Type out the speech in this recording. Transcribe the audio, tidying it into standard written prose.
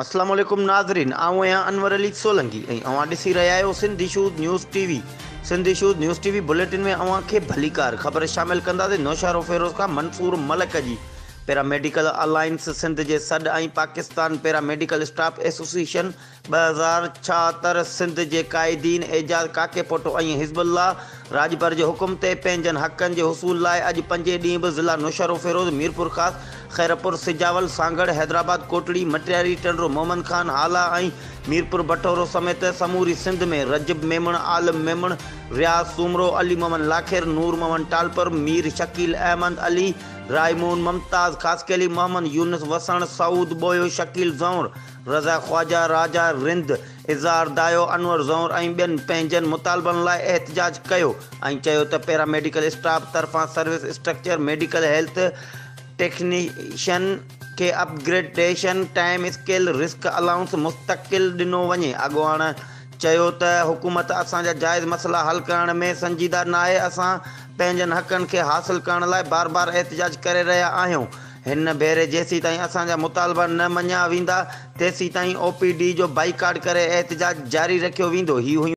अस्सलाम वालेकुम नाज़रीन, आऊँ आहियां अनवर अली सोलंकी ऐं अवां ॾिसी रहिया आहियो Sindh issues news TV. Sindh issues news TV bulletin में अवां खे भलीकार ख़बर शामिल कंदासीं। नौशारो फ़िरोज़ खां मंसूर मलिक जी पैरामेडिकल अलायंस सिंध जे सॾ ऐं Pakistan paramedical staff association 2076 Sindh जे क़ाइदीन एजाज़ काके पोटो ऐं हिज़्बुल्लाह राजबर जे हुकुम ते पंहिंजनि हक़नि जे हुसूल लाइ अॼु 5 ॾींहं बि ज़िला नौशारो फ़िरोज़ मीरपुर ख़ास खैरपुर सिजावल सांगड़ हैदराबाद कोटड़ी मटियारी टंडरो मोहम्मद खान हाला ऐं मीरपुर बटोरो समेत समूरी सिंध में रजब मेमण आलम मेमण रियाज़ सूमरो अली मोहम्मद लाखिर नूर मोहम्मद टालपर मीर शकील अहमद अली रायमून मुमताज़ खासकेली मोहम्मद यूनुस वसण सऊद बोयो शकील ज़ौर रज़ा ख्वाजा राजा रिंद इज़ार दायो अनवर ज़ौर ऐं ॿियनि पंहिंजनि मुतालबनि लाइ एहतजाज कयो ऐं चयो त पैरामेडिकल स्टाफ तरफ़ां service structure medical health technician के upgradation time scale risk allowance मुस्तकिल ॾिनो वञे। अॻुवाण चयो त हुकूमत असांजा जाइज़ मसइला हल करण में संजीदा न आहे। असां पंहिंजनि हक़नि खे हासिल करण लाइ बार बार एहतजाज करे रहिया आहियूं। हिन भेरे जेसीं ताईं असांजा मुतालबा न मञिया वेंदा तेसीं ताईं OPD जो बाइकाट करे एहतजाज जारी रखियो वेंदो। ही हुई